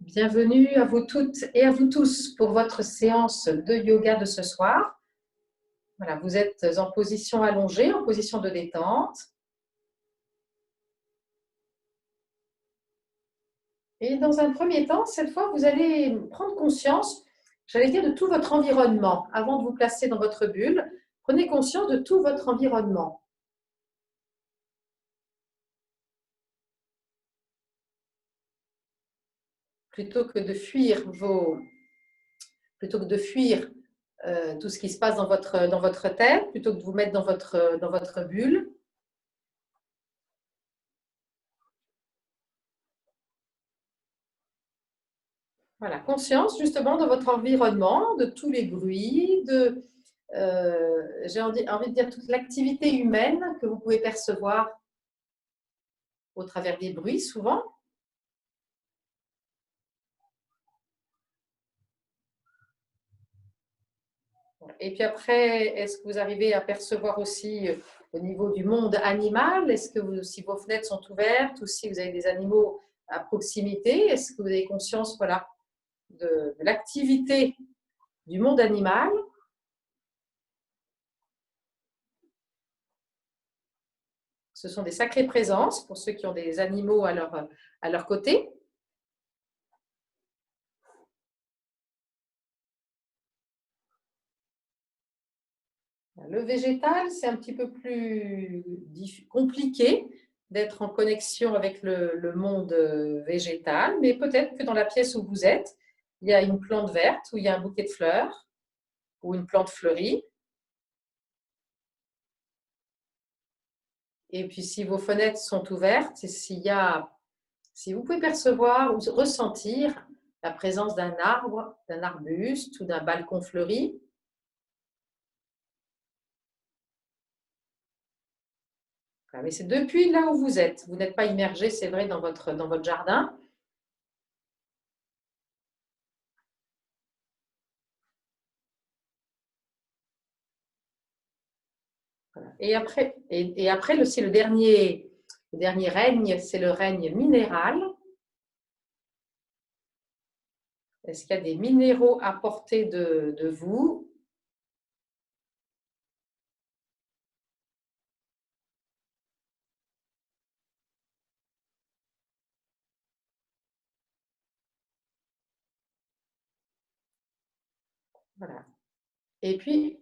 Bienvenue à vous toutes et à vous tous pour votre séance de yoga de ce soir. Voilà, vous êtes en position allongée, en position de détente. Et dans un premier temps, cette fois, vous allez prendre conscience, j'allais dire, de tout votre environnement. Avant de vous placer dans votre bulle, prenez conscience de tout votre environnement. Plutôt que de fuir tout ce qui se passe dans votre tête, plutôt que de vous mettre dans votre bulle. Voilà, conscience justement de votre environnement, de tous les bruits, j'ai envie de dire toute l'activité humaine que vous pouvez percevoir au travers des bruits souvent. Et puis après, est-ce que vous arrivez à percevoir aussi au niveau du monde animal? Est-ce que si vos fenêtres sont ouvertes ou si vous avez des animaux à proximité, est-ce que vous avez conscience voilà, de l'activité du monde animal? Ce sont des sacrées présences pour ceux qui ont des animaux à leur côté. Le végétal, c'est un petit peu plus compliqué d'être en connexion avec le monde végétal, mais peut-être que dans la pièce où vous êtes, il y a une plante verte ou il y a un bouquet de fleurs ou une plante fleurie. Et puis si vos fenêtres sont ouvertes, si vous pouvez percevoir ou ressentir la présence d'un arbre, d'un arbuste ou d'un balcon fleuri, mais c'est depuis là où vous êtes. Vous n'êtes pas immergé, c'est vrai, dans votre jardin. Et après aussi, le dernier règne, c'est le règne minéral. Est-ce qu'il y a des minéraux à portée de vous? Voilà. Et puis,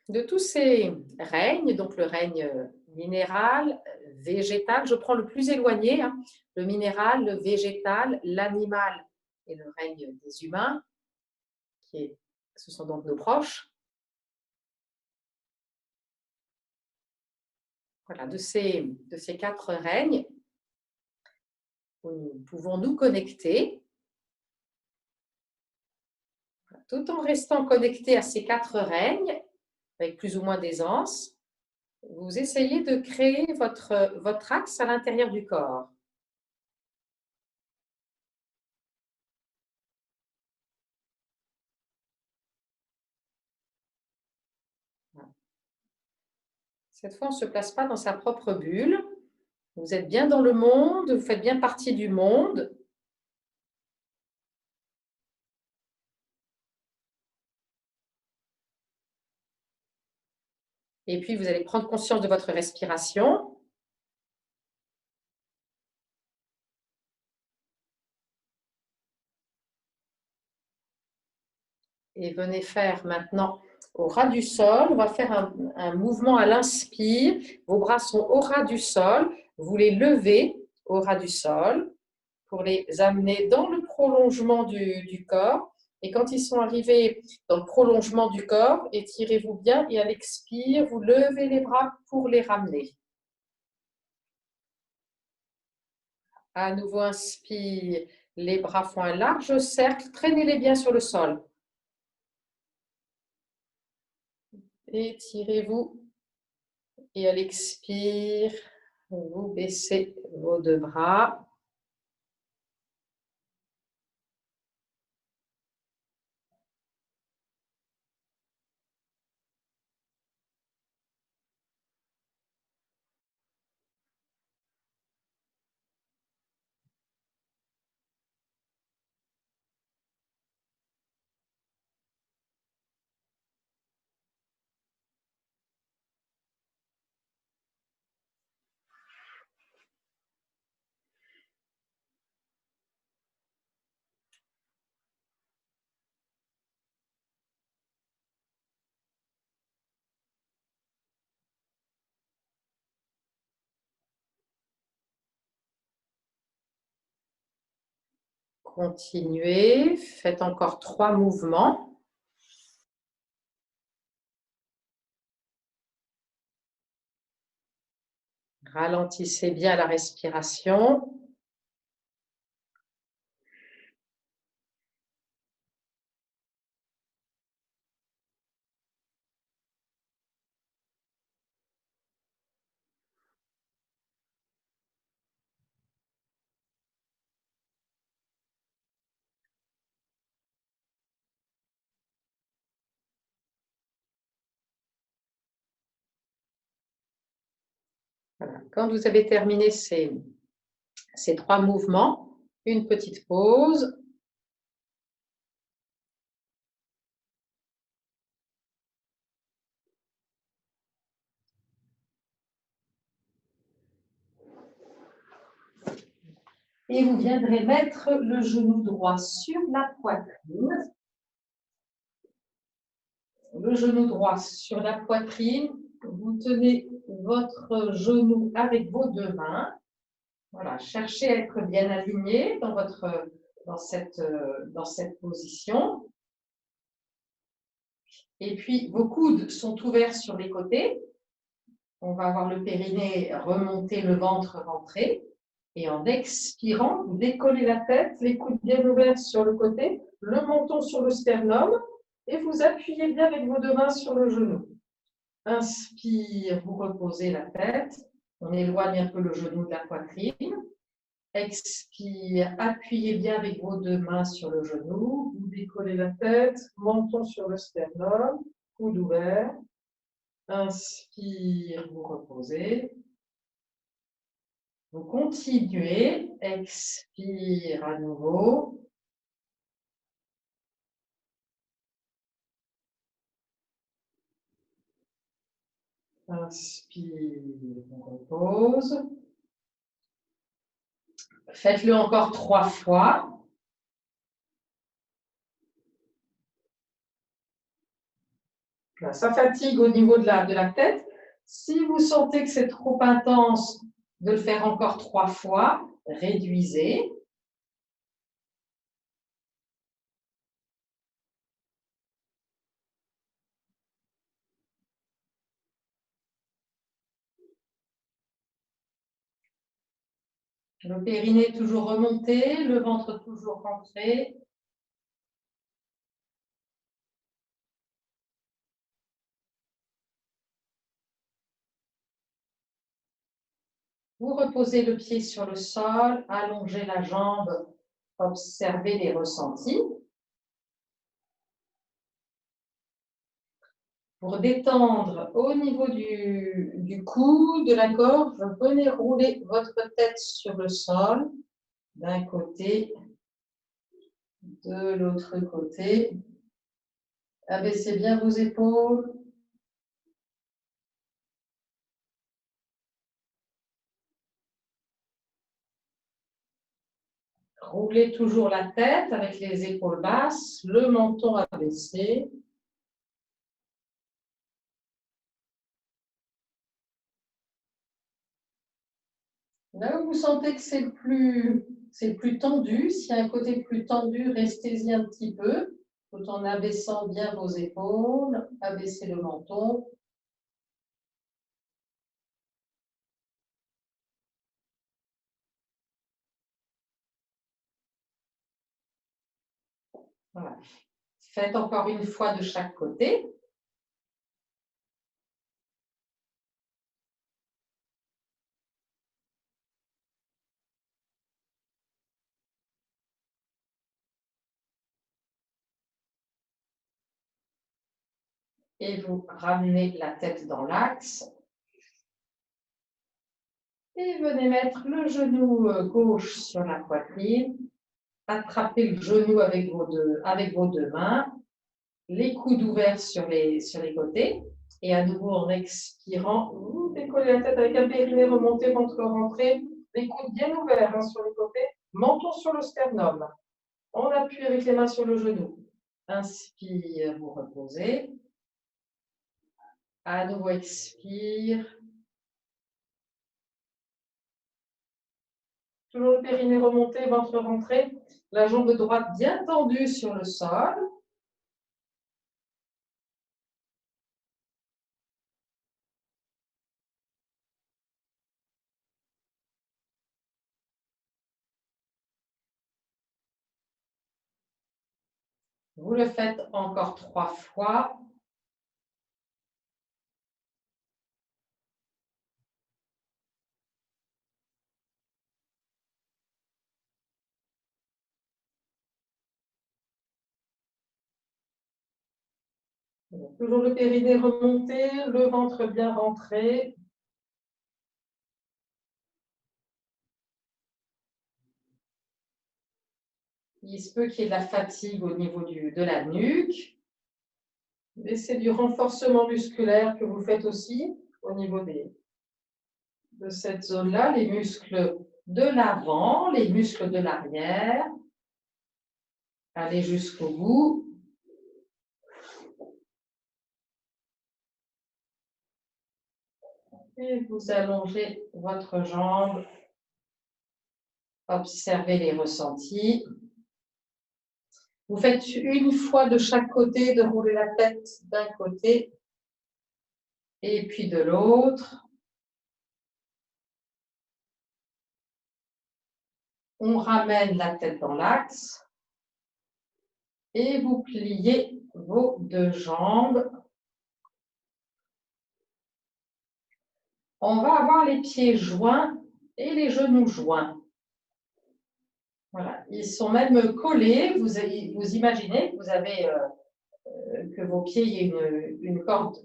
de tous ces règnes, donc le règne minéral, végétal, je prends le plus éloigné, hein, le minéral, le végétal, l'animal et le règne des humains, ce sont donc nos proches. Voilà, de ces 4 règnes, nous pouvons nous connecter, tout en restant connecté à ces 4 règnes, avec plus ou moins d'aisance. Vous essayez de créer votre axe à l'intérieur du corps. Cette fois, on ne se place pas dans sa propre bulle. Vous êtes bien dans le monde, vous faites bien partie du monde. Et puis, vous allez prendre conscience de votre respiration. Et venez faire maintenant au ras du sol. On va faire un mouvement à l'inspire. Vos bras sont au ras du sol. Vous les levez au ras du sol pour les amener dans le prolongement du corps. Et quand ils sont arrivés dans le prolongement du corps, étirez-vous bien et à l'expire, vous levez les bras pour les ramener. À nouveau, inspire, les bras font un large cercle, traînez-les bien sur le sol. Étirez-vous et à l'expire, vous baissez vos deux bras. Continuez, faites encore 3 mouvements. Ralentissez bien la respiration. Voilà. Quand vous avez terminé ces 3 mouvements, une petite pause. Et vous viendrez mettre le genou droit sur la poitrine. Le genou droit sur la poitrine. Vous tenez votre genou avec vos deux mains. Voilà, cherchez à être bien aligné dans cette position. Et puis, vos coudes sont ouverts sur les côtés. On va avoir le périnée remonter, le ventre rentrer. Et en expirant, vous décollez la tête, les coudes bien ouverts sur le côté, le menton sur le sternum, et vous appuyez bien avec vos deux mains sur le genou. Inspire, vous reposez la tête. On éloigne un peu le genou de la poitrine. Expire, appuyez bien avec vos deux mains sur le genou. Vous décollez la tête, menton sur le sternum, coude ouvert. Inspire, vous reposez. Vous continuez. Expire à nouveau. Inspire, on repose. Faites-le encore 3 fois. Là, ça fatigue au niveau de la tête. Si vous sentez que c'est trop intense de le faire encore 3 fois, réduisez. Le périnée toujours remonté, le ventre toujours rentré. Vous reposez le pied sur le sol, allongez la jambe, observez les ressentis. Pour détendre au niveau du cou, de la gorge, venez rouler votre tête sur le sol, d'un côté, de l'autre côté. Abaissez bien vos épaules. Roulez toujours la tête avec les épaules basses, le menton abaissé. Là où vous sentez que c'est le plus tendu, s'il y a un côté plus tendu, restez-y un petit peu. tout en abaissant bien vos épaules, abaissez le menton. Voilà. Faites encore une fois de chaque côté. Et vous ramenez la tête dans l'axe. Et venez mettre le genou gauche sur la poitrine. Attrapez le genou avec vos deux mains. Les coudes ouverts sur les côtés. Et à nouveau, en expirant, vous décollez la tête avec un périnée remonté, ventre rentré. Les coudes bien ouverts sur les côtés. Menton sur le sternum. On appuie avec les mains sur le genou. Inspire, vous reposez. À nouveau, expire. Toujours le périnée remonté, ventre rentré. La jambe droite bien tendue sur le sol. Vous le faites encore 3 fois. Toujours le périnée remonté, le ventre bien rentré. Il se peut qu'il y ait de la fatigue au niveau de la nuque. Mais c'est du renforcement musculaire que vous faites aussi au niveau de cette zone-là, les muscles de l'avant, les muscles de l'arrière. Allez jusqu'au bout. Et vous allongez votre jambe. Observez les ressentis. Vous faites une fois de chaque côté, de rouler la tête d'un côté et puis de l'autre. On ramène la tête dans l'axe et vous pliez vos deux jambes. On va avoir les pieds joints et les genoux joints. Voilà, ils sont même collés. Vous imaginez que vous avez que vos pieds, il y a une corde,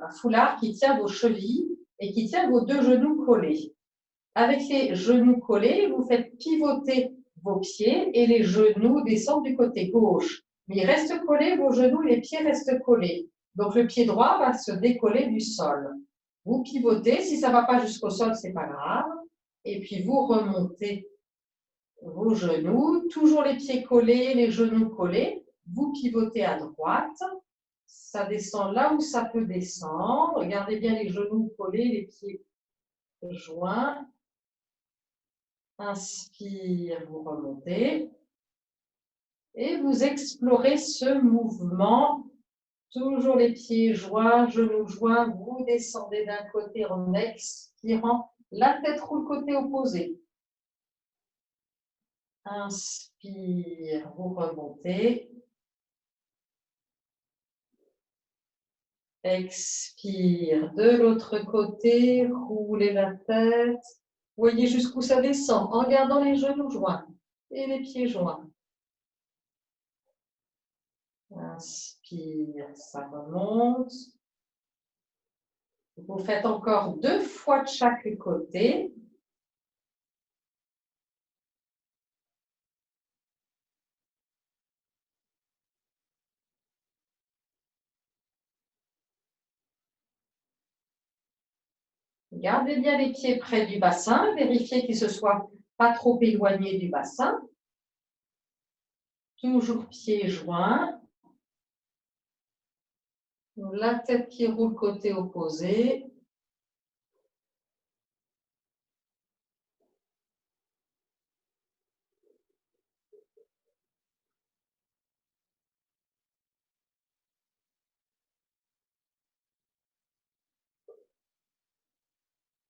un foulard qui tient vos chevilles et qui tient vos deux genoux collés. Avec les genoux collés, vous faites pivoter vos pieds et les genoux descendent du côté gauche. Mais ils restent collés, vos genoux, les pieds restent collés. Donc le pied droit va se décoller du sol. Vous pivotez, si ça ne va pas jusqu'au sol, ce n'est pas grave. Et puis vous remontez vos genoux, toujours les pieds collés, les genoux collés. Vous pivotez à droite. Ça descend là où ça peut descendre. Gardez bien les genoux collés, les pieds joints. Inspire, vous remontez. Et vous explorez ce mouvement. Toujours les pieds joints, genoux joints. Vous descendez d'un côté en expirant. La tête roule côté opposé. Inspire, vous remontez. Expire de l'autre côté, roulez la tête. Voyez jusqu'où ça descend en gardant les genoux joints et les pieds joints. Inspire, ça remonte. Vous faites encore 2 fois de chaque côté. Gardez bien les pieds près du bassin. Vérifiez qu'ils ne se soient pas trop éloignés du bassin. Toujours pieds joints. La tête qui roule côté opposé.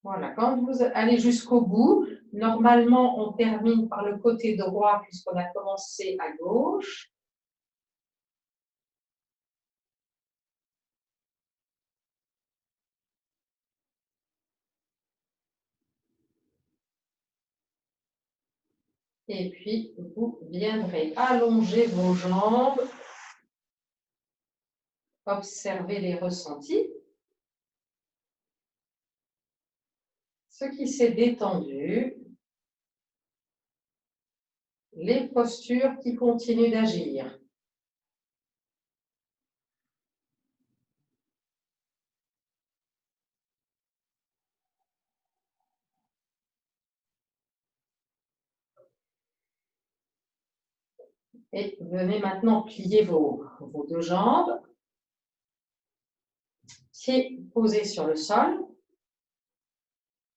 Voilà, quand vous allez jusqu'au bout, normalement, on termine par le côté droit puisqu'on a commencé à gauche. Et puis, vous viendrez allonger vos jambes, observer les ressentis. Ce qui s'est détendu, les postures qui continuent d'agir. Et venez maintenant plier vos deux jambes, pieds posés sur le sol,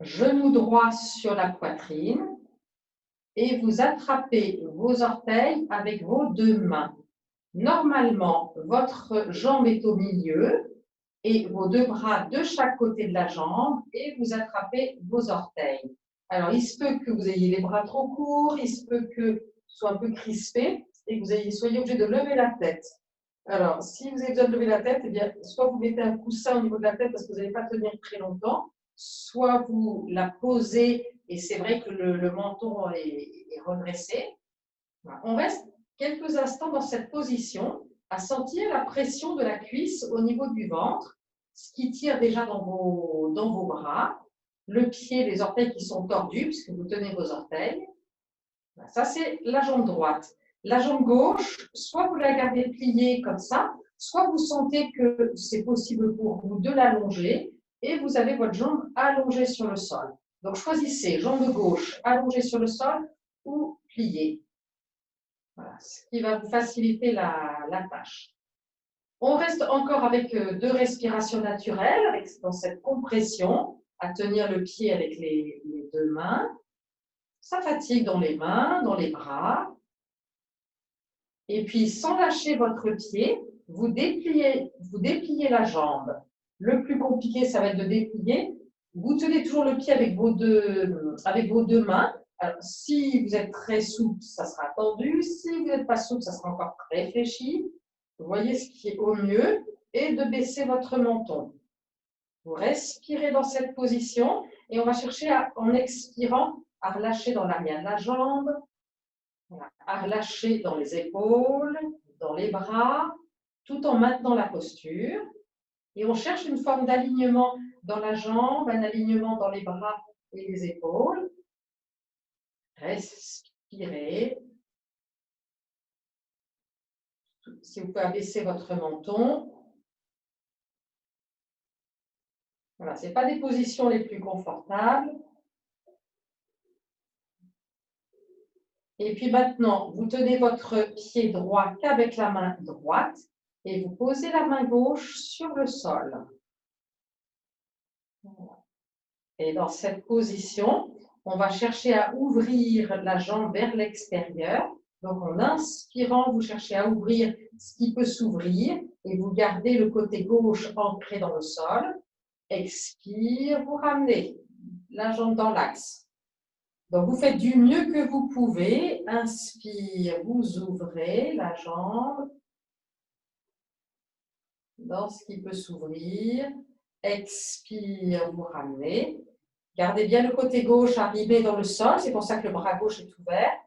genou droit sur la poitrine, et vous attrapez vos orteils avec vos deux mains. Normalement, votre jambe est au milieu et vos deux bras de chaque côté de la jambe et vous attrapez vos orteils. Alors, il se peut que vous ayez les bras trop courts, il se peut que ce soit un peu crispé et que vous soyez obligé de lever la tête. Alors, si vous avez besoin de lever la tête, eh bien, soit vous mettez un coussin au niveau de la tête parce que vous n'allez pas tenir très longtemps, soit vous la posez et c'est vrai que le menton est redressé. Voilà. On reste quelques instants dans cette position à sentir la pression de la cuisse au niveau du ventre, ce qui tire déjà dans vos bras, le pied, les orteils qui sont tordus puisque vous tenez vos orteils. Voilà. Ça, c'est la jambe droite. La jambe gauche, soit vous la gardez pliée comme ça, soit vous sentez que c'est possible pour vous de l'allonger et vous avez votre jambe allongée sur le sol. Donc, choisissez jambe gauche allongée sur le sol ou pliée. Voilà, ce qui va vous faciliter la tâche. On reste encore avec deux respirations naturelles, dans cette compression, à tenir le pied avec les deux mains. Ça fatigue dans les mains, dans les bras. Et puis, sans lâcher votre pied, vous dépliez la jambe. Le plus compliqué, ça va être de déplier. Vous tenez toujours le pied avec vos deux mains. Alors, si vous êtes très souple, ça sera tendu. Si vous n'êtes pas souple, ça sera encore très fléchi. Vous voyez ce qui est au mieux et de baisser votre menton. Vous respirez dans cette position et on va chercher, en expirant, à relâcher dans l'arrière de la jambe, à relâcher dans les épaules, dans les bras, tout en maintenant la posture. Et on cherche une forme d'alignement dans la jambe, un alignement dans les bras et les épaules. Respirez. Si vous pouvez abaisser votre menton. Voilà, ce n'est pas des positions les plus confortables. Et puis maintenant, vous tenez votre pied droit qu'avec la main droite et vous posez la main gauche sur le sol. Et dans cette position, on va chercher à ouvrir la jambe vers l'extérieur. Donc en inspirant, vous cherchez à ouvrir ce qui peut s'ouvrir et vous gardez le côté gauche ancré dans le sol. Expire, vous ramenez la jambe dans l'axe. Donc, vous faites du mieux que vous pouvez. Inspire, vous ouvrez la jambe dans ce qui peut s'ouvrir. Expire, vous ramenez. Gardez bien le côté gauche arrivé dans le sol. C'est pour ça que le bras gauche est ouvert,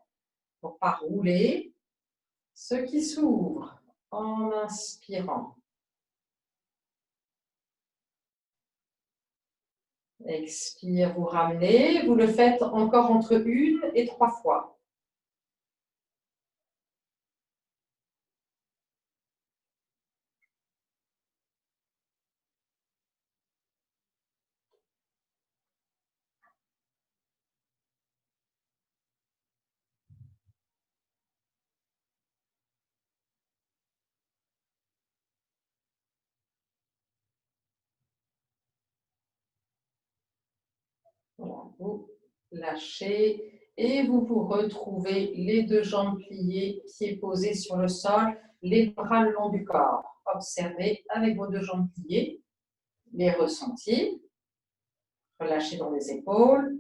pour ne pas rouler. Ce qui s'ouvre en inspirant. Expire, vous ramenez. Vous le faites encore entre 1 et 3 fois. Voilà, vous lâchez et vous vous retrouvez les deux jambes pliées, pieds posés sur le sol, les bras le long du corps. Observez avec vos deux jambes pliées les ressentis. Relâchez dans les épaules.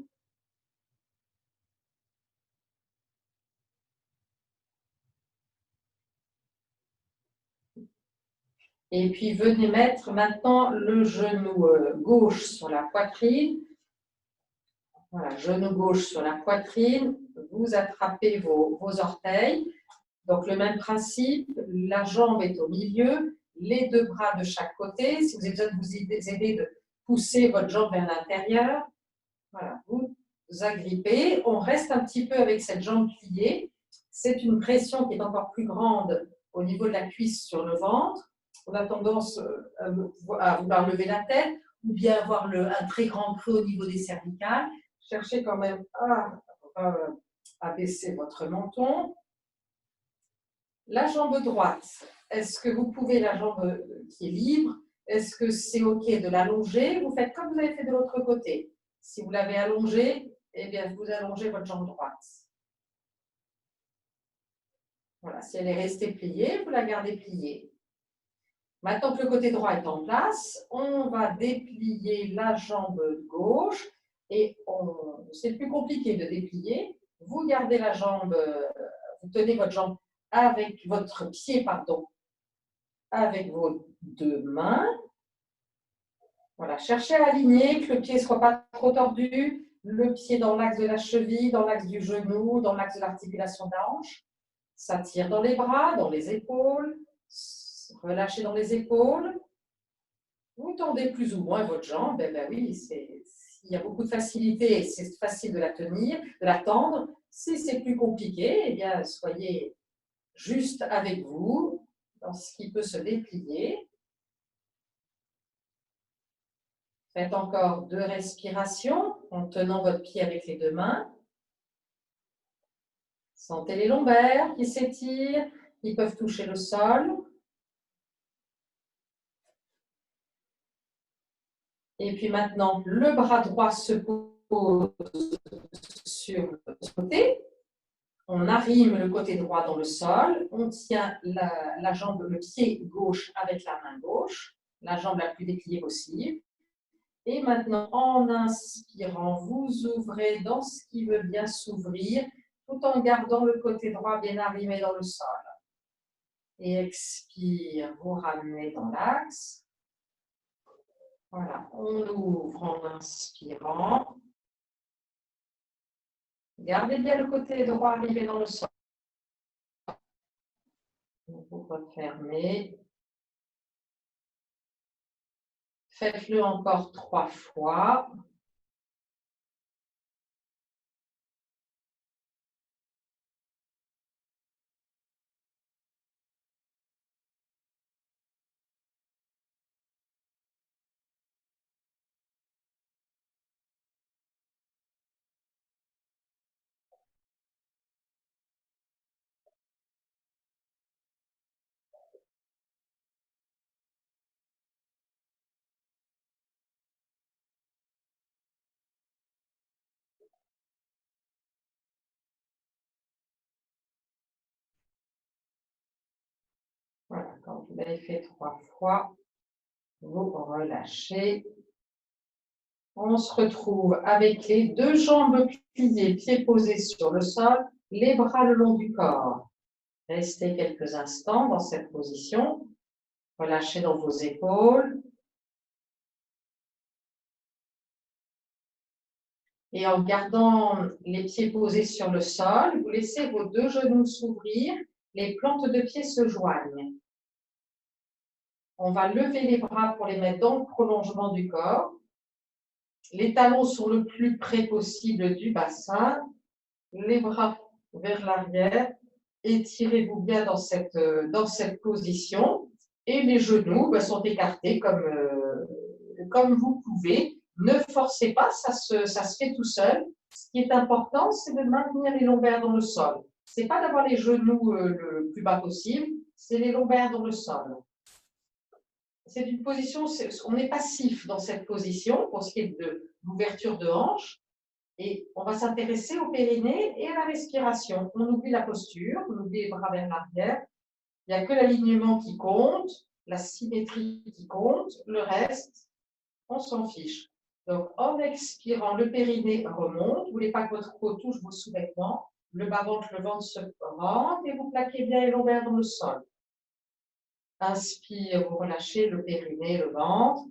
Et puis, venez mettre maintenant le genou gauche sur la poitrine. Voilà, genou gauche sur la poitrine. Vous attrapez vos orteils. Donc, le même principe, la jambe est au milieu, les deux bras de chaque côté. Si vous avez besoin de vous aider de pousser votre jambe vers l'intérieur, voilà, vous agrippez. On reste un petit peu avec cette jambe pliée. C'est une pression qui est encore plus grande au niveau de la cuisse sur le ventre. On a tendance à vouloir lever la tête ou bien avoir un très grand creux au niveau des cervicales. Cherchez quand même à baisser votre menton. La jambe droite, est-ce que vous pouvez, la jambe qui est libre, est-ce que c'est OK de l'allonger? Vous faites comme vous avez fait de l'autre côté. Si vous l'avez allongée, eh bien, vous allongez votre jambe droite. Voilà, si elle est restée pliée, vous la gardez pliée. Maintenant que le côté droit est en place, on va déplier la jambe gauche et c'est plus compliqué de déplier. Vous gardez la jambe, vous tenez votre jambe avec votre pied, pardon, avec vos deux mains. Voilà, cherchez à aligner, que le pied ne soit pas trop tordu, le pied dans l'axe de la cheville, dans l'axe du genou, dans l'axe de l'articulation de la hanche. Ça tire dans les bras, dans les épaules. Relâchez dans les épaules. Vous tendez plus ou moins votre jambe. Eh bien oui, il y a beaucoup de facilité, c'est facile de la tenir, de la tendre. Si c'est plus compliqué, eh bien, soyez juste avec vous dans ce qui peut se déplier. Faites encore 2 respirations en tenant votre pied avec les deux mains. Sentez les lombaires qui s'étirent, qui peuvent toucher le sol. Et puis maintenant, le bras droit se pose sur le côté. On arrime le côté droit dans le sol. On tient la jambe, le pied gauche avec la main gauche, la jambe la plus dépliée possible. Et maintenant, en inspirant, vous ouvrez dans ce qui veut bien s'ouvrir, tout en gardant le côté droit bien arrimé dans le sol. Et expire, vous ramenez dans l'axe. Voilà, on ouvre en inspirant. Gardez bien le côté droit arrivé dans le sol. Vous refermez. Faites-le encore 3 fois. Voilà, quand vous l'avez fait 3 fois, vous relâchez. On se retrouve avec les deux jambes pliées, pieds posés sur le sol, les bras le long du corps. Restez quelques instants dans cette position. Relâchez dans vos épaules. Et en gardant les pieds posés sur le sol, vous laissez vos deux genoux s'ouvrir, les plantes de pied se joignent. On va lever les bras pour les mettre dans le prolongement du corps. Les talons sont le plus près possible du bassin. Les bras vers l'arrière. Étirez-vous bien dans cette position. Et les genoux sont écartés comme vous pouvez. Ne forcez pas, ça se fait tout seul. Ce qui est important, c'est de maintenir les lombaires dans le sol. Ce n'est pas d'avoir les genoux le plus bas possible, c'est les lombaires dans le sol. C'est une position, on est passif dans cette position pour ce qui est de l'ouverture de hanche. Et on va s'intéresser au périnée et à la respiration. On oublie la posture, on oublie les bras vers l'arrière. Il n'y a que l'alignement qui compte, la symétrie qui compte, le reste, on s'en fiche. Donc, en expirant, le périnée remonte. Vous ne voulez pas que votre peau touche vos sous-vêtements. Le bas-ventre, le ventre se rentre et vous plaquez bien les lombaires dans le sol. Inspire, vous relâchez le périnée, le ventre.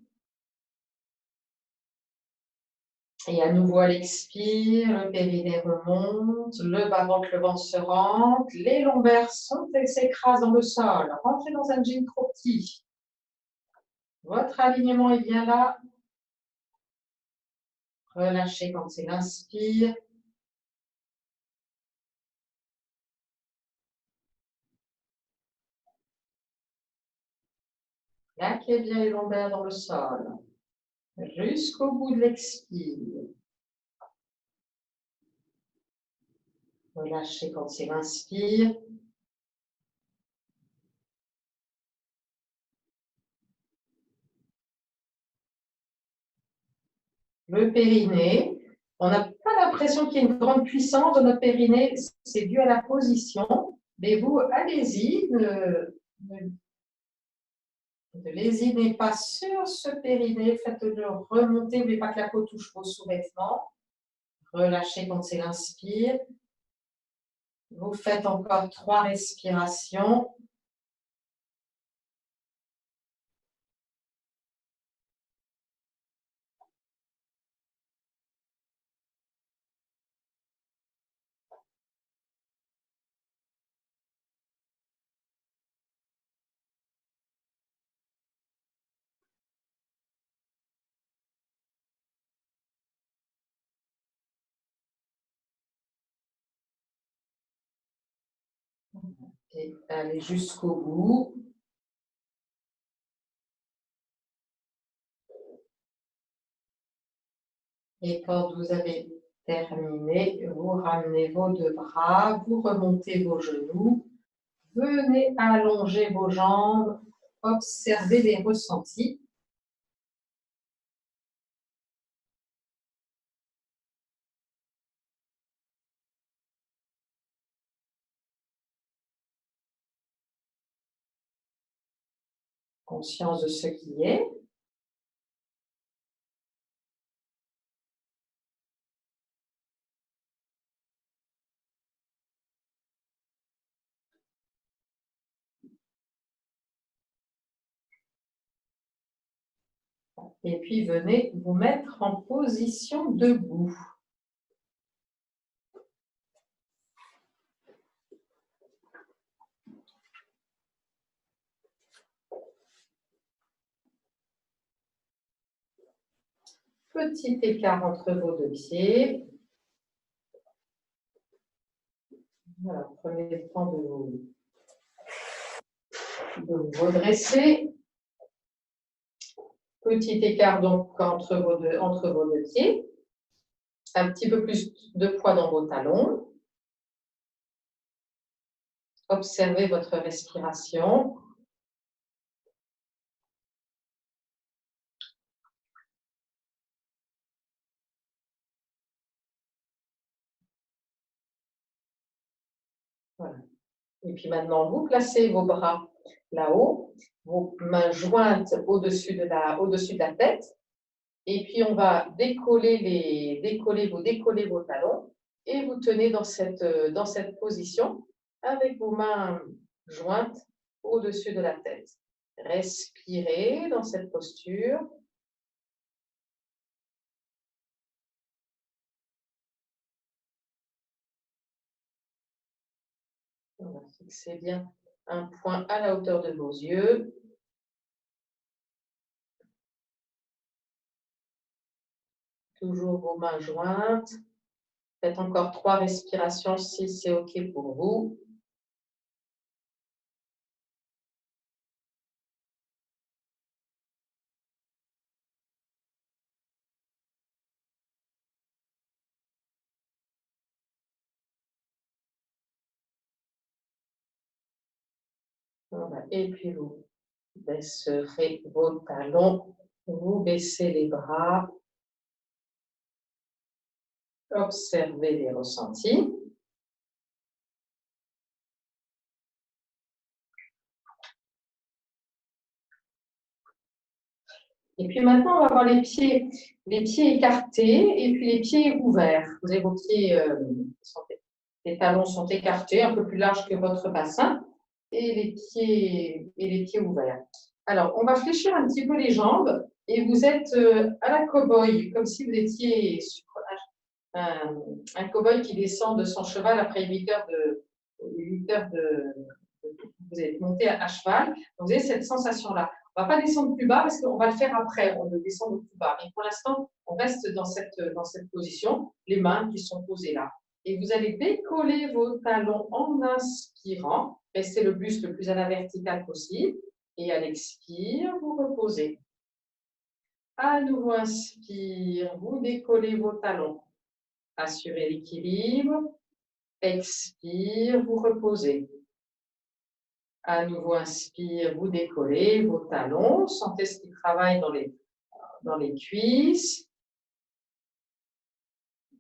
Et à nouveau, à l'expire, le périnée remonte, le bas-ventre, le ventre se rentre, les lombaires s'écrasent dans le sol. Rentrez dans un jean trop petit. Votre alignement est bien là. Relâchez quand c'est l'inspire. Plaquez bien les lombaires dans le sol. Jusqu'au bout de l'expire. Relâchez quand c'est l'inspire. Le périnée. On n'a pas l'impression qu'il y ait une grande puissance de notre périnée. C'est dû à la position. Mais vous, allez-y. Ne lésinez pas sur ce périnée. Faites-le remonter. N'oubliez pas que la peau touche vos sous-vêtements. Relâchez quand c'est l'inspire. Vous faites encore 3 respirations. Et allez jusqu'au bout. Et quand vous avez terminé, vous ramenez vos 2 bras, vous remontez vos genoux, venez allonger vos jambes, observez les ressentis. Conscience de ce qui est. Et puis venez vous mettre en position debout. Petit écart entre vos 2 pieds. Voilà, prenez le temps de vous redresser. Petit écart donc entre vos deux pieds. Un petit peu plus de poids dans vos talons. Observez votre respiration. Voilà. Et puis maintenant, vous placez vos bras là-haut, vos mains jointes au-dessus de la tête. Et puis, on va décoller vos talons et vous tenez dans cette position avec vos mains jointes au-dessus de la tête. Respirez dans cette posture. On va fixer bien un point à la hauteur de vos yeux. Toujours vos mains jointes. Faites encore 3 respirations si c'est OK pour vous. Voilà. Et puis vous baisserez vos talons, vous baissez les bras. Observez les ressentis. Et puis maintenant, on va avoir les pieds écartés et puis les pieds ouverts. Vous avez vos pieds, les talons sont écartés, un peu plus larges que votre bassin, et les pieds ouverts. Alors, on va fléchir un petit peu les jambes et vous êtes à la cow-boy, comme si vous étiez sur un cow-boy qui descend de son cheval après 8 heures vous êtes monté à cheval. Donc, vous avez cette sensation-là. On ne va pas descendre plus bas parce qu'on va le faire après, on va descendre plus bas. Mais pour l'instant, on reste dans cette position, les mains qui sont posées là. Et vous allez décoller vos talons en inspirant. Restez le buste le plus à la verticale possible. Et à l'expire, vous reposez. À nouveau, inspire, vous décollez vos talons. Assurez l'équilibre. Expire, vous reposez. À nouveau, inspire, vous décollez vos talons. Sentez ce qui travaille dans les cuisses.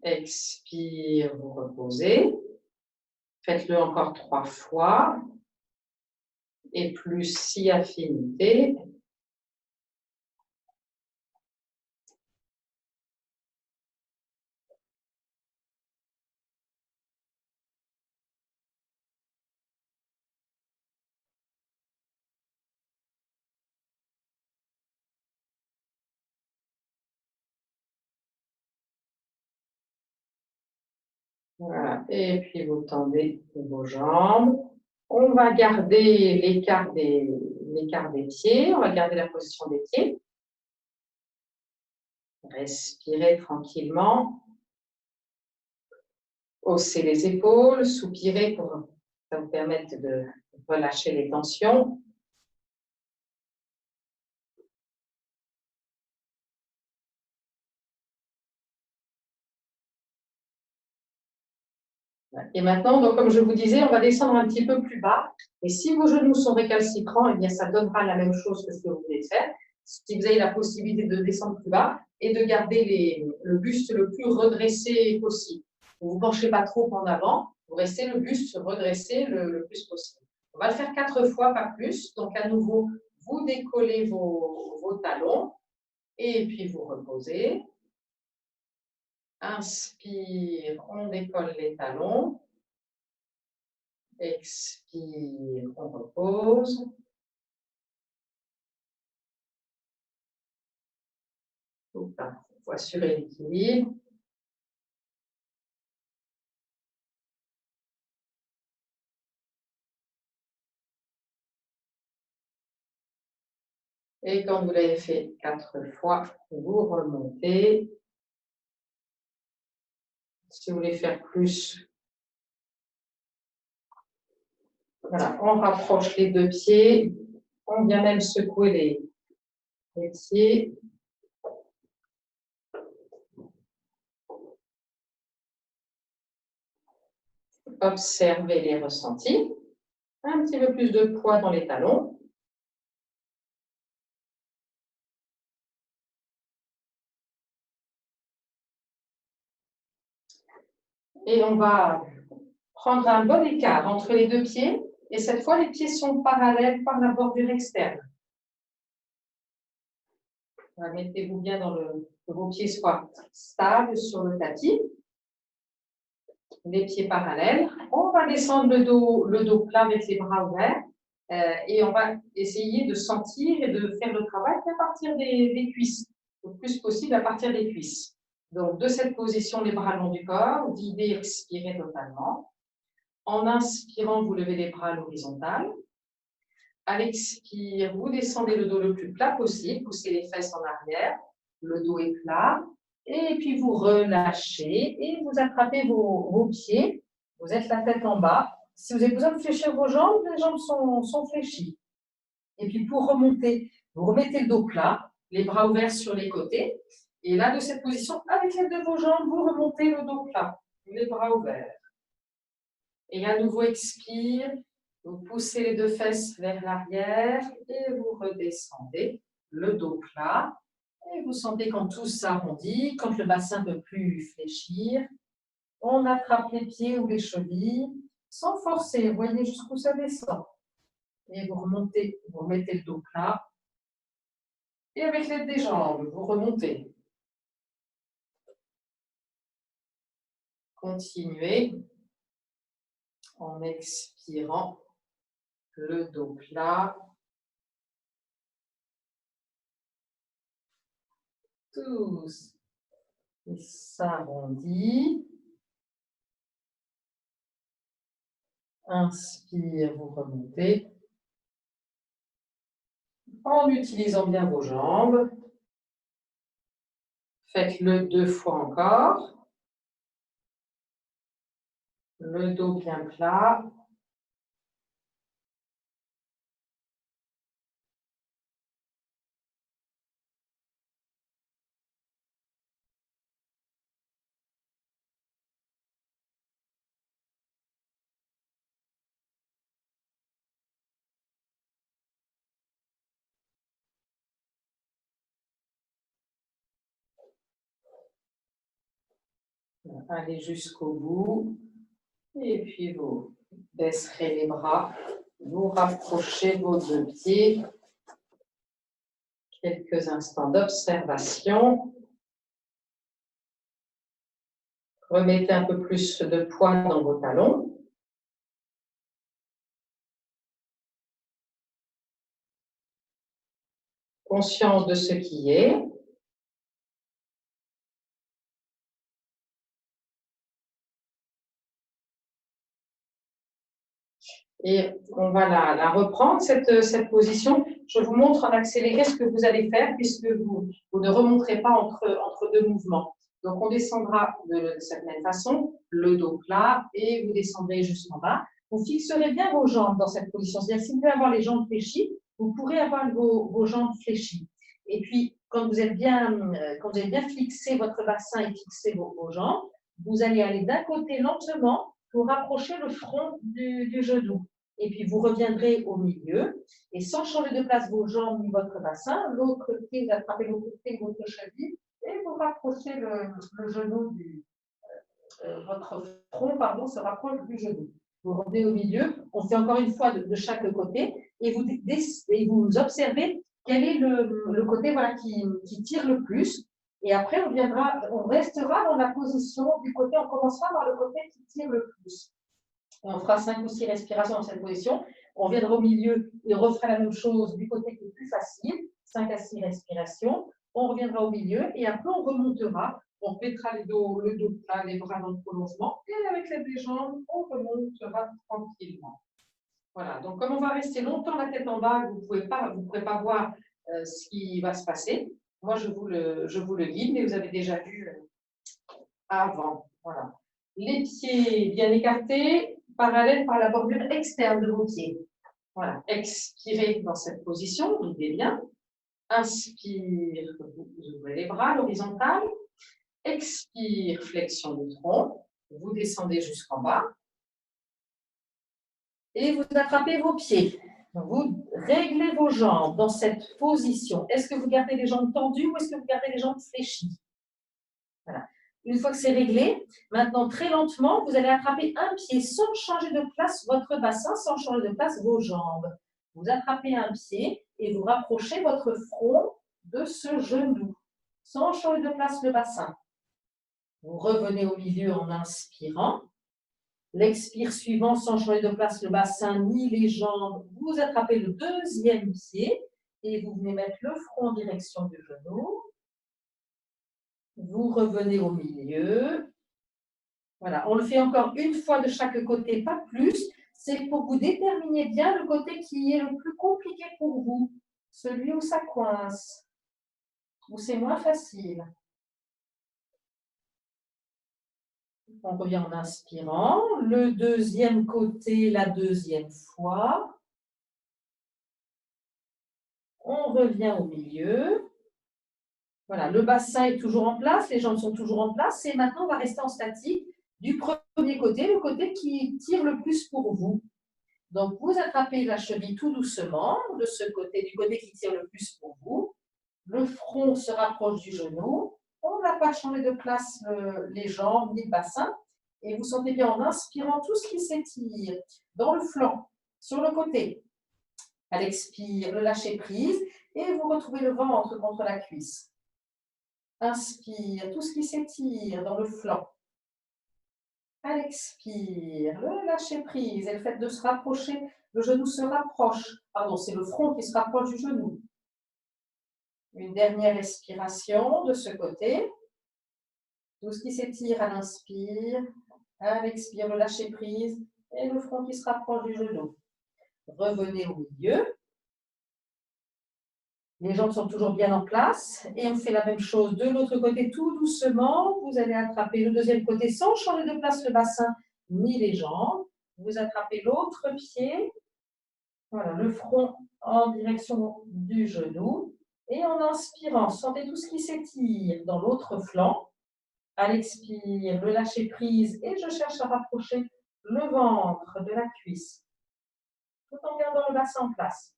Expire, vous reposez. Faites-le encore 3 fois. Et plus si affinité. Voilà. Et puis vous tendez vos jambes. On va garder l'écart des pieds. On va garder la position des pieds. Respirez tranquillement. Haussez les épaules, soupirez pour ça vous permettre de relâcher les tensions. Et maintenant, donc, comme je vous disais, on va descendre un petit peu plus bas. Et si vos genoux sont récalcitrants, eh bien, ça donnera la même chose que ce que vous venez de faire. Si vous avez la possibilité de descendre plus bas et de garder le buste le plus redressé possible. Vous ne penchez pas trop en avant, vous restez le buste redressé le plus possible. On va le faire 4 fois, pas plus. Donc, à nouveau, vous décollez vos talons et puis vous reposez. Inspire, on décolle les talons. Expire, on repose. Il faut assurer l'équilibre. Et quand vous l'avez fait 4 fois, vous remontez. Si vous voulez faire plus, voilà, on rapproche les 2 pieds. On vient même secouer les pieds. Observez les ressentis. Un petit peu plus de poids dans les talons. Et on va prendre un bon écart entre les 2 pieds. Et cette fois, les pieds sont parallèles par la bordure externe. Mettez-vous bien que vos pieds soient stables sur le tapis. Les pieds parallèles. On va descendre le dos plat avec les bras ouverts. Et on va essayer de sentir et de faire le travail à partir des cuisses. Le plus possible à partir des cuisses. Donc, de cette position, les bras long du corps. Videz, expirez totalement. En inspirant, vous levez les bras à l'horizontale. À l'expire, vous descendez le dos le plus plat possible, poussez les fesses en arrière, le dos est plat, et puis vous relâchez et vous attrapez vos pieds, vous êtes la tête en bas. Si vous avez besoin de fléchir vos jambes, les jambes sont fléchies. Et puis pour remonter, vous remettez le dos plat, les bras ouverts sur les côtés, et là de cette position, avec l'aide de vos jambes, vous remontez le dos plat, les bras ouverts. Et à nouveau, expire. Vous poussez les 2 fesses vers l'arrière et vous redescendez, le dos plat. Et vous sentez quand tout s'arrondit, quand le bassin ne peut plus fléchir. On attrape les pieds ou les chevilles sans forcer. Vous voyez jusqu'où ça descend. Et vous remontez, vous remettez le dos plat. Et avec l'aide des jambes, vous remontez. Continuez en expirant, le dos plat. Tous. Et s'arrondit. Inspire, vous remontez. En utilisant bien vos jambes. Faites-le 2 fois encore. Le dos bien plat. Allez jusqu'au bout. Et puis vous baisserez les bras. Vous rapprochez vos 2 pieds. Quelques instants d'observation. Remettez un peu plus de poids dans vos talons. Conscience de ce qui est. Et on va la reprendre, cette position. Je vous montre en accéléré ce que vous allez faire puisque vous ne remonterez pas entre 2 mouvements. Donc, on descendra de cette même façon, le dos plat, et vous descendrez jusqu'en bas. Vous fixerez bien vos jambes dans cette position. C'est-à-dire, si vous voulez avoir les jambes fléchies, vous pourrez avoir vos jambes fléchies. Et puis, quand vous avez bien fixé votre bassin et fixé vos jambes, vous allez aller d'un côté lentement pour rapprocher le front du genou. Et puis, vous reviendrez au milieu et sans changer de place vos jambes ni votre bassin, l'autre pied, vous attrapez l'autre pied, votre cheville et vous rapprochez le genou votre front, se rapproche du genou. Vous revenez au milieu, on fait encore une fois de chaque côté et vous observez quel est le côté qui tire le plus. Et après, on restera dans la position du côté, on commencera par le côté qui tire le plus. On fera 5 ou 6 respirations dans cette position. On viendra au milieu et on refera la même chose du côté qui est plus facile, 5 à 6 respirations. On reviendra au milieu et après on remontera. On mettra le dos plat, les bras dans le prolongement et avec l'aide des jambes, on remontera tranquillement. Voilà, donc comme on va rester longtemps la tête en bas, vous ne pourrez pas voir ce qui va se passer. Moi, je vous le guide, mais vous avez déjà vu avant. Voilà. Les pieds bien écartés, parallèles par la bordure externe de vos pieds. Voilà, expirez dans cette position, vivez bien. Inspire, vous ouvrez les bras, l'horizontale. Expire, flexion du tronc. Vous descendez jusqu'en bas. Et vous attrapez vos pieds. Vous réglez vos jambes dans cette position. Est-ce que vous gardez les jambes tendues ou est-ce que vous gardez les jambes fléchies? Voilà. Une fois que c'est réglé, maintenant très lentement, vous allez attraper un pied sans changer de place votre bassin, sans changer de place vos jambes. Vous attrapez un pied et vous rapprochez votre front de ce genou, sans changer de place le bassin. Vous revenez au milieu en inspirant. L'expire suivant, sans changer de place le bassin ni les jambes, vous attrapez le deuxième pied et vous venez mettre le front en direction du genou. Vous revenez au milieu. Voilà, on le fait encore une fois de chaque côté, pas plus. C'est pour que vous déterminiez bien le côté qui est le plus compliqué pour vous. Celui où ça coince, où c'est moins facile. On revient en inspirant. Le deuxième côté, la deuxième fois. On revient au milieu. Voilà, le bassin est toujours en place, les jambes sont toujours en place. Et maintenant, on va rester en statique du premier côté, le côté qui tire le plus pour vous. Donc, vous attrapez la cheville tout doucement de ce côté, du côté qui tire le plus pour vous. Le front se rapproche du genou. On n'a pas changé de place les jambes ni le bassin. Et vous sentez bien en inspirant tout ce qui s'étire dans le flanc, sur le côté. À l'expire, le lâcher prise. Et vous retrouvez le ventre contre la cuisse. Inspire, tout ce qui s'étire dans le flanc. À l'expire, le lâcher prise et le fait de se rapprocher, le genou se rapproche. Pardon, c'est le front qui se rapproche du genou. Une dernière expiration de ce côté. Tout ce qui s'étire à l'inspire, à l'expire, le lâcher prise et le front qui se rapproche du genou. Revenez au milieu. Les jambes sont toujours bien en place et on fait la même chose de l'autre côté tout doucement. Vous allez attraper le deuxième côté sans changer de place le bassin ni les jambes. Vous attrapez l'autre pied. Voilà, le front en direction du genou. Et en inspirant, sentez tout ce qui s'étire dans l'autre flanc. À l'expire, le lâcher prise et je cherche à rapprocher le ventre de la cuisse tout en gardant le bassin en place.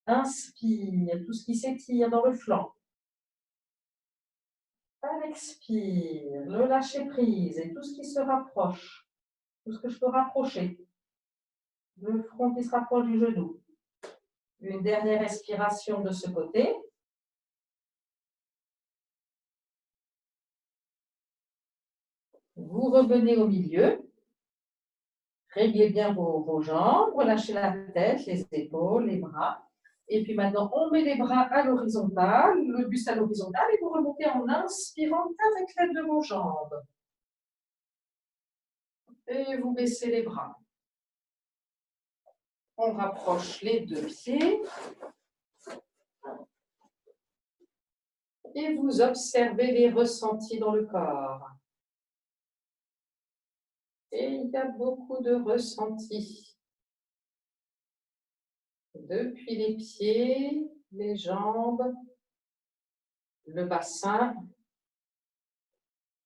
Inspire, tout ce qui s'étire dans le flanc. À l'expire, le lâcher prise et tout ce qui se rapproche, tout ce que je peux rapprocher. Le front qui se rapproche du genou. Une dernière respiration de ce côté. Vous revenez au milieu. Réglez bien vos jambes, relâchez la tête, les épaules, les bras. Et puis maintenant, on met les bras à l'horizontale, le buste à l'horizontale, et vous remontez en inspirant avec l'aide de vos jambes. Et vous baissez les bras. On rapproche les deux pieds. Et vous observez les ressentis dans le corps. Et il y a beaucoup de ressentis. Depuis les pieds, les jambes, le bassin,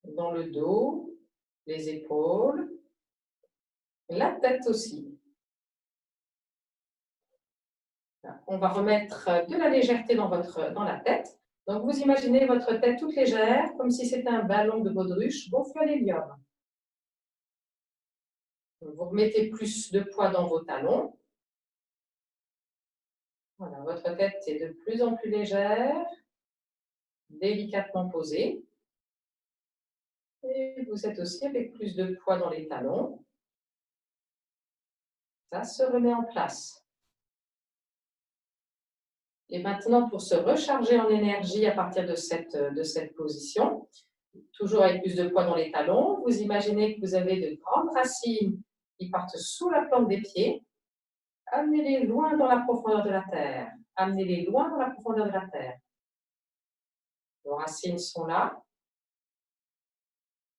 dans le dos, les épaules, la tête aussi. On va remettre de la légèreté dans la tête. Donc, vous imaginez votre tête toute légère, comme si c'était un ballon de baudruche gonflé à l'hélium. Vous remettez plus de poids dans vos talons. Voilà, votre tête est de plus en plus légère, délicatement posée. Et vous êtes aussi avec plus de poids dans les talons. Ça se remet en place. Et maintenant, pour se recharger en énergie à partir de cette position, toujours avec plus de poids dans les talons, vous imaginez que vous avez de grandes racines qui partent sous la plante des pieds. Amenez-les loin dans la profondeur de la terre. Amenez-les loin dans la profondeur de la terre. Vos racines sont là.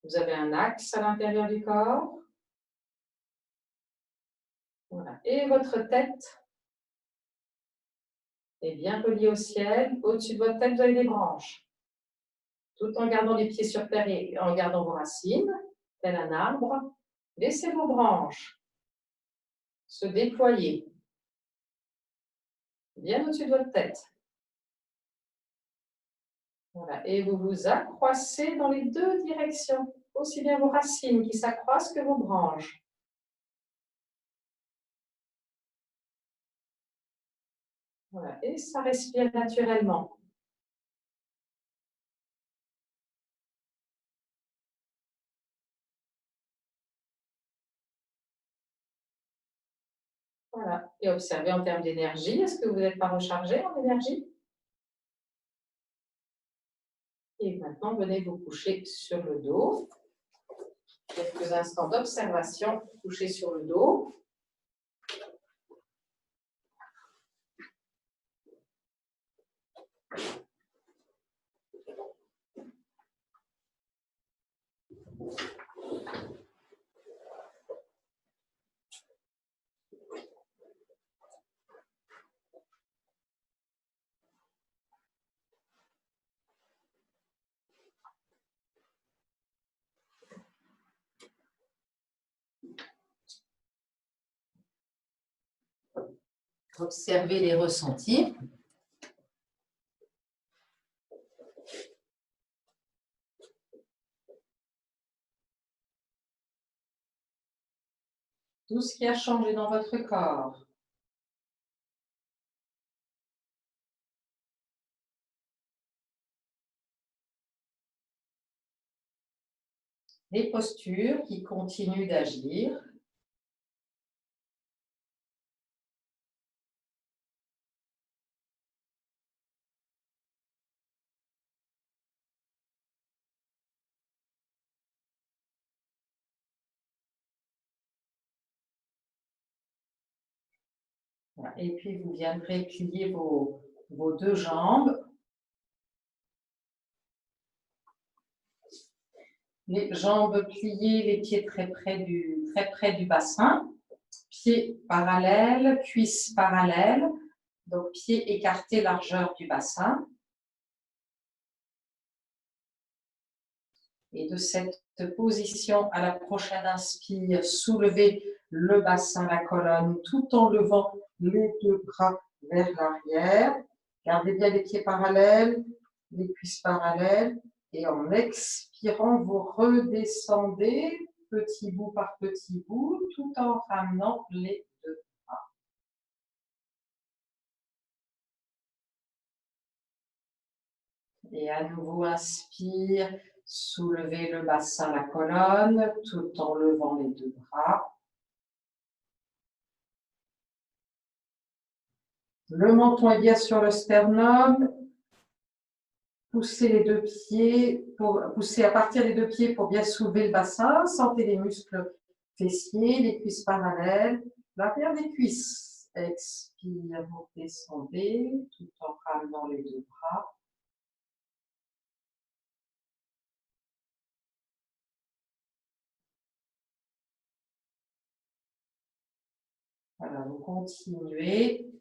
Vous avez un axe à l'intérieur du corps. Voilà. Et votre tête est bien reliée au ciel. Au-dessus de votre tête, vous avez des branches. Tout en gardant les pieds sur terre et en gardant vos racines, tel un arbre, laissez vos branches se déployer bien au-dessus de votre tête. Voilà. Et vous vous accroissez dans les deux directions, aussi bien vos racines qui s'accroissent que vos branches. Voilà. Et ça respire naturellement. Voilà. Et observez en termes d'énergie, est-ce que vous n'êtes pas rechargé en énergie? Et maintenant, venez vous coucher sur le dos. Quelques instants d'observation, couché sur le dos. Observez les ressentis. Tout ce qui a changé dans votre corps. des postures qui continuent d'agir. Voilà. Et puis, vous viendrez plier vos deux jambes. Les jambes pliées, les pieds très près du bassin. Pieds parallèles, cuisses parallèles. Donc, pieds écartés, largeur du bassin. Et de cette position, à la prochaine inspire, soulevez le bassin, la colonne, tout en levant les deux bras vers l'arrière. Gardez bien les pieds parallèles, les cuisses parallèles. Et en expirant, vous redescendez petit bout par petit bout, tout en ramenant les deux bras. Et à nouveau, inspire, soulevez le bassin, la colonne, tout en levant les deux bras. Le menton est bien sur le sternum. Poussez les deux pieds, poussez à partir des deux pieds pour bien soulever le bassin. Sentez les muscles fessiers, les cuisses parallèles, l'arrière des cuisses. Expire, vous descendez tout en ramenant les deux bras. Voilà, vous continuez.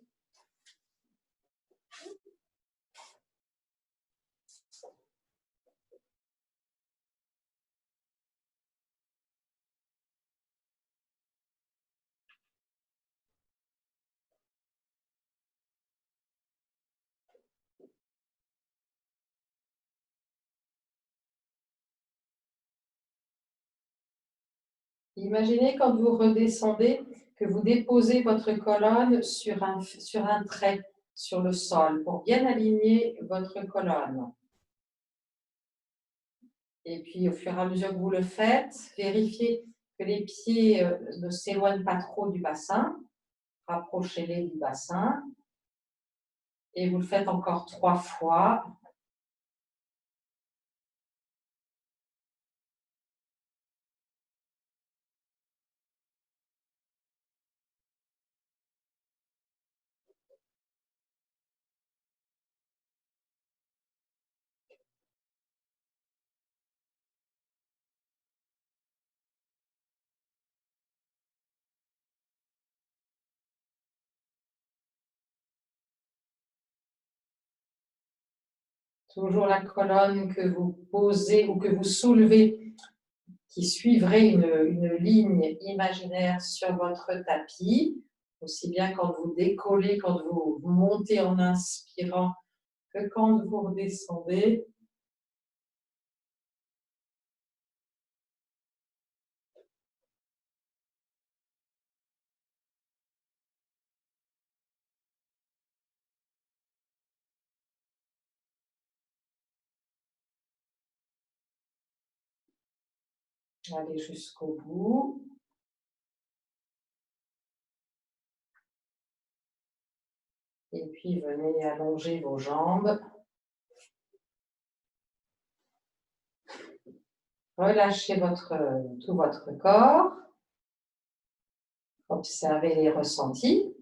Imaginez quand vous redescendez que vous déposez votre colonne sur un trait sur le sol pour bien aligner votre colonne. Et puis, au fur et à mesure que vous le faites, vérifiez que les pieds ne s'éloignent pas trop du bassin. Rapprochez-les du bassin. Et vous le faites encore 3 fois. Toujours la colonne que vous posez ou que vous soulevez qui suivrait une ligne imaginaire sur votre tapis, aussi bien quand vous décollez, quand vous montez en inspirant que quand vous redescendez. Allez jusqu'au bout. Et puis, venez allonger vos jambes. Relâchez tout votre corps. Observez les ressentis.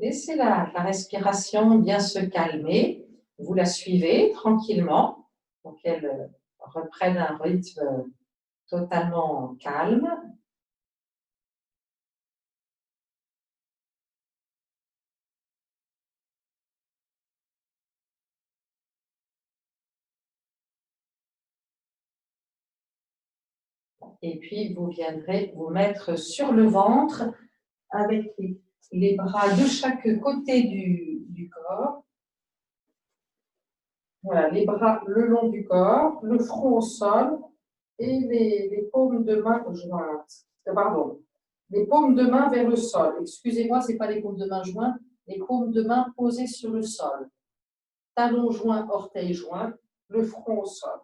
Laissez la respiration bien se calmer. Vous la suivez tranquillement pour qu'elle reprenne un rythme totalement calme. Et puis, vous viendrez vous mettre sur le ventre avec les bras de chaque côté du corps. Voilà, les bras le long du corps, le front au sol et les paumes de main jointes. Pardon, les paumes de main vers le sol. Excusez-moi, ce n'est pas les paumes de main jointes, les paumes de main posées sur le sol. Talons joints, orteils joints, le front au sol.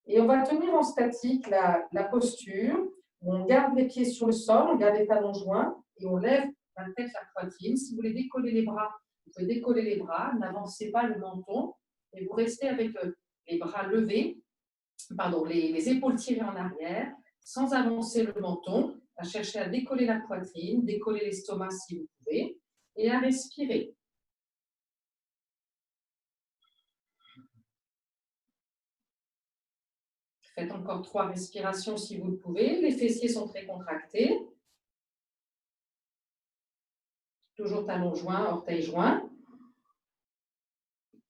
Et on va tenir en statique la posture. On garde les pieds sur le sol, on garde les talons joints et on lève la tête, la poitrine. Si vous voulez décoller les bras, vous pouvez décoller les bras, n'avancez pas le menton et vous restez avec les bras levés, pardon, les épaules tirées en arrière, sans avancer le menton, à chercher à décoller la poitrine, décoller l'estomac si vous pouvez et à respirer. Faites encore 3 respirations si vous le pouvez. Les fessiers sont très contractés. Toujours talons joints, orteils joints.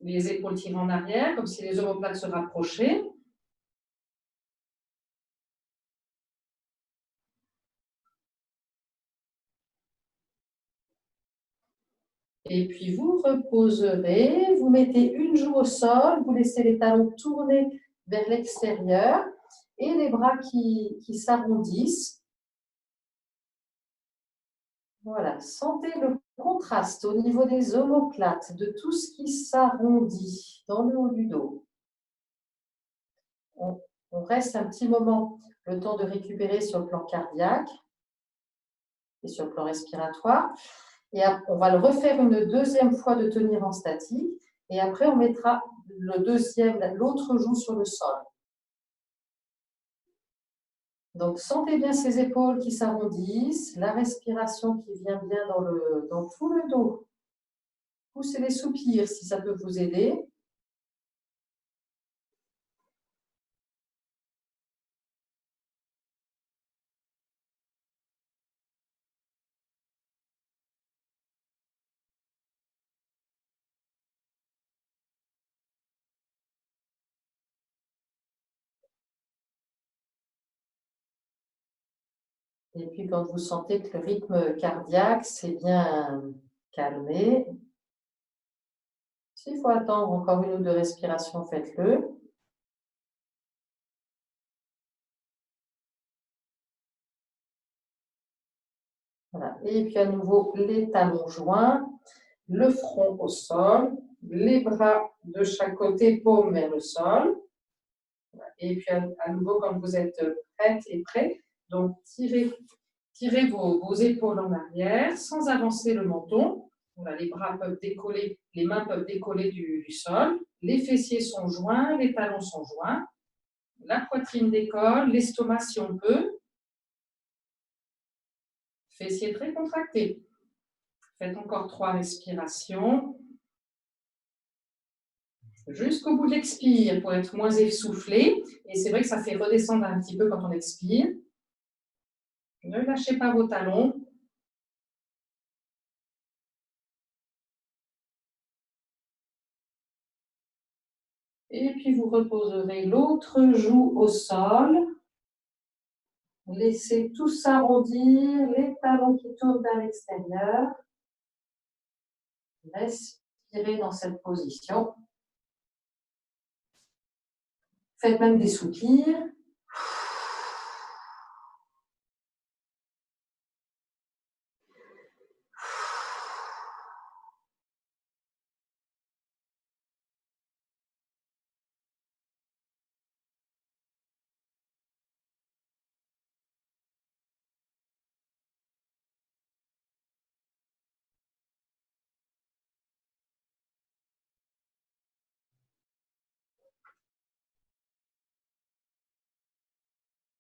Les épaules tirées en arrière, comme si les omoplates se rapprochaient. Et puis vous reposerez, vous mettez une joue au sol, vous laissez les talons tourner vers l'extérieur et les bras qui s'arrondissent. Voilà, sentez le contraste au niveau des omoplates, de tout ce qui s'arrondit dans le haut du dos. On reste un petit moment, le temps de récupérer sur le plan cardiaque et sur le plan respiratoire. Et on va le refaire une deuxième fois de tenir en statique. Et après, on mettra l'autre joue sur le sol. Donc, sentez bien ces épaules qui s'arrondissent, la respiration qui vient bien dans tout le dos. Poussez les soupirs si ça peut vous aider. Et puis, quand vous sentez que le rythme cardiaque s'est bien calmé, s'il faut attendre encore une ou deux respirations, faites-le. Voilà. Et puis, à nouveau, les talons joints, le front au sol, les bras de chaque côté, paume vers le sol. Et puis, à nouveau, quand vous êtes prête et prêt, donc tirez vos épaules en arrière sans avancer le menton. Voilà, les bras peuvent décoller, les mains peuvent décoller du sol. Les fessiers sont joints, les talons sont joints. La poitrine décolle, l'estomac si on peut. Fessiers très contractés. Faites encore 3 respirations. Jusqu'au bout de l'expire pour être moins essoufflé. Et c'est vrai que ça fait redescendre un petit peu quand on expire. Ne lâchez pas vos talons. Et puis vous reposerez l'autre joue au sol. Laissez tout s'arrondir, les talons qui tournent vers l'extérieur. Respirez dans cette position. Faites même des soupirs.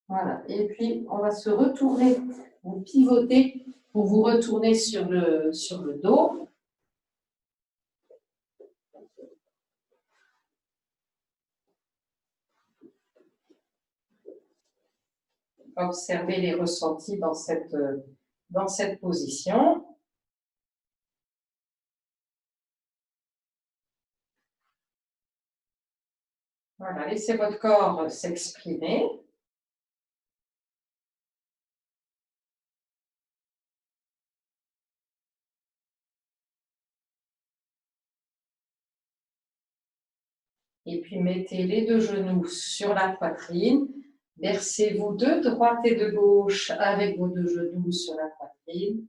Voilà. Et puis, on va se retourner, vous pivotez pour vous retourner sur le dos. Observez les ressentis dans cette position. Voilà, laissez votre corps s'exprimer. Et puis, mettez les deux genoux sur la poitrine. Versez-vous de droite et de gauche avec vos deux genoux sur la poitrine.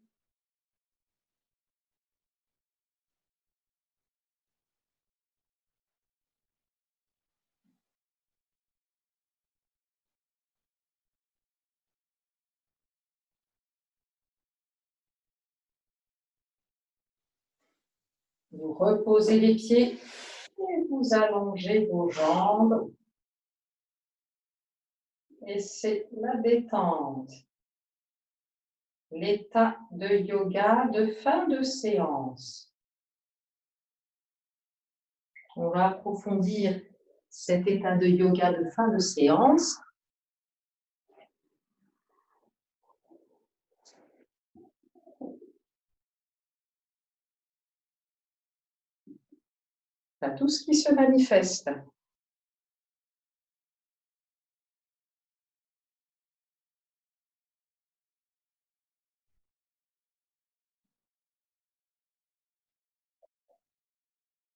Vous reposez les pieds et vous allongez vos jambes. Et c'est la détente. L'état de yoga de fin de séance. On va approfondir cet état de yoga de fin de séance. À tout ce qui se manifeste.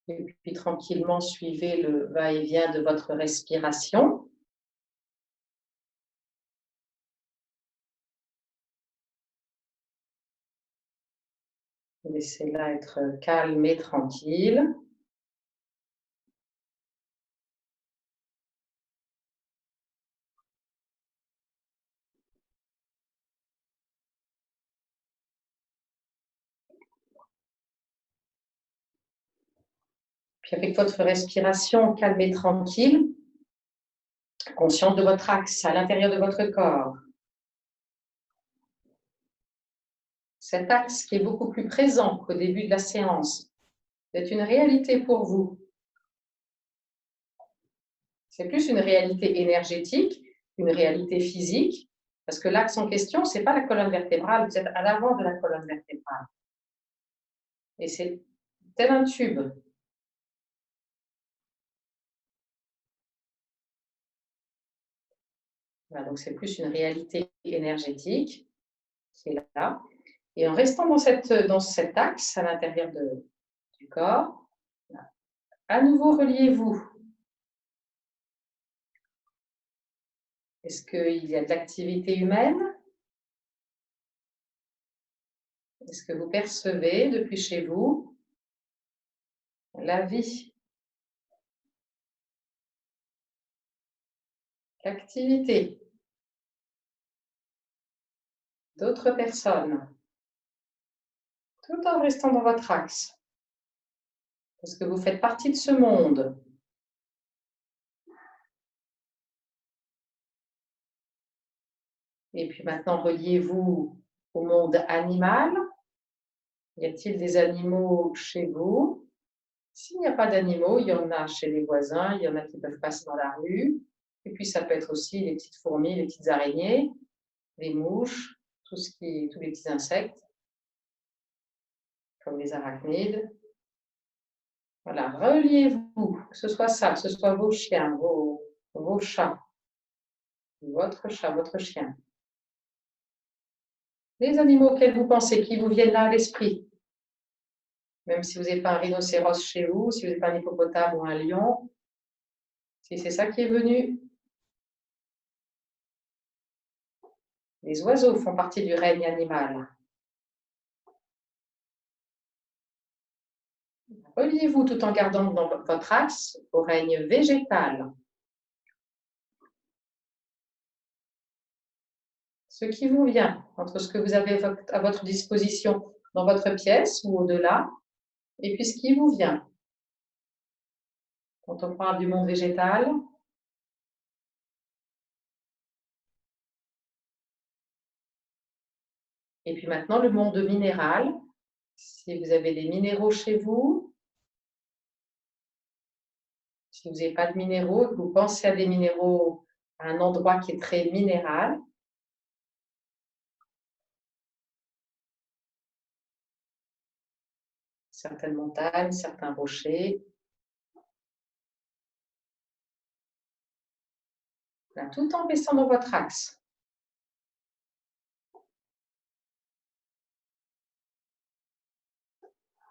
Et puis tranquillement, suivez le va-et-vient de votre respiration. Laissez-la être calme et tranquille. Puis avec votre respiration calme et tranquille, consciente de votre axe à l'intérieur de votre corps. Cet axe qui est beaucoup plus présent qu'au début de la séance est une réalité pour vous. C'est plus une réalité énergétique, une réalité physique, parce que l'axe en question, ce n'est pas la colonne vertébrale, vous êtes à l'avant de la colonne vertébrale. Et c'est tel un tube. Voilà, donc c'est plus une réalité énergétique qui est là. Et en restant dans cet axe à l'intérieur du corps, à nouveau reliez-vous. Est-ce qu'il y a de l'activité humaine? Est-ce que vous percevez depuis chez vous la vie, l'activité d'autres personnes, tout en restant dans votre axe? Parce que vous faites partie de ce monde. Et puis maintenant, reliez-vous au monde animal. Y a-t-il des animaux chez vous? S'il n'y a pas d'animaux, il y en a chez les voisins, il y en a qui peuvent passer dans la rue. Et puis ça peut être aussi les petites fourmis, les petites araignées, les mouches, tous les petits insectes, comme les arachnides. Voilà, reliez-vous, que ce soit ça, que ce soit vos chiens, vos chats, votre chat, votre chien. Les animaux auxquels vous pensez, qui vous viennent là à l'esprit. Même si vous n'avez pas un rhinocéros chez vous, si vous n'avez pas un hippopotame ou un lion, si c'est ça qui est venu. Les oiseaux font partie du règne animal. Reliez-vous tout en gardant dans votre axe au règne végétal. Ce qui vous vient entre ce que vous avez à votre disposition dans votre pièce ou au-delà, et puis ce qui vous vient. Quand on parle du monde végétal, et puis maintenant le monde minéral, si vous avez des minéraux chez vous, si vous n'avez pas de minéraux, que vous pensez à des minéraux à un endroit qui est très minéral, certaines montagnes, certains rochers, là, tout en restant dans votre axe.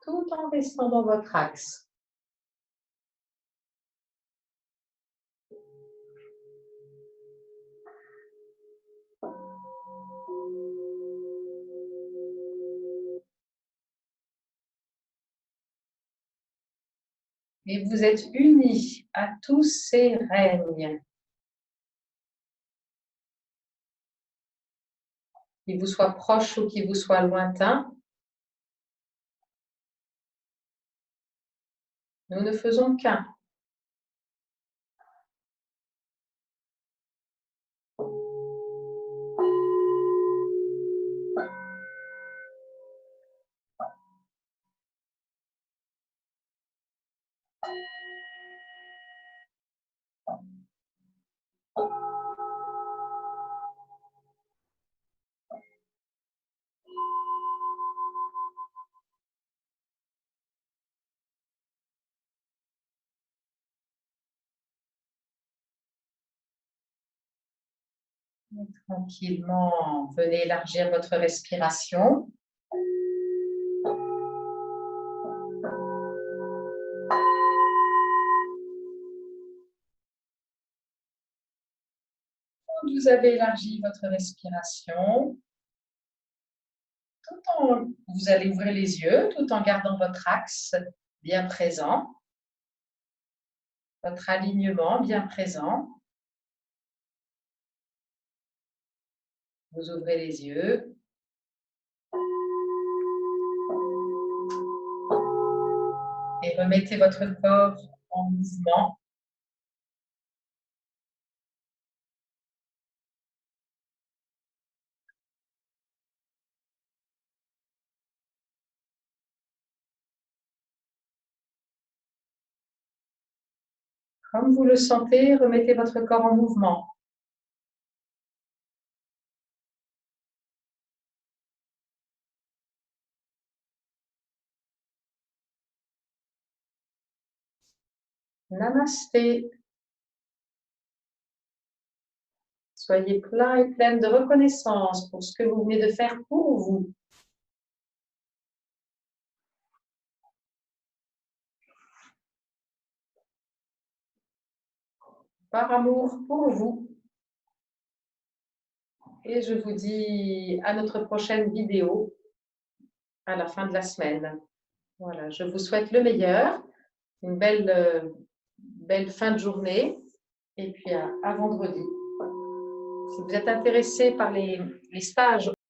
Tout en restant dans votre axe. Et vous êtes unis à tous ces règnes, qu'ils vous soient proches ou qu'ils vous soient lointains. Nous ne faisons qu'un. Tranquillement, venez élargir votre respiration. Quand vous avez élargi votre respiration, vous allez ouvrir les yeux tout en gardant votre axe bien présent, votre alignement bien présent. Vous ouvrez les yeux. Et remettez votre corps en mouvement. Comme vous le sentez, remettez votre corps en mouvement. Namasté. Soyez plein et pleine de reconnaissance pour ce que vous venez de faire pour vous. Par amour pour vous. Et je vous dis à notre prochaine vidéo à la fin de la semaine. Voilà, je vous souhaite le meilleur, une belle fin de journée et puis à vendredi. Si vous êtes intéressé par les stages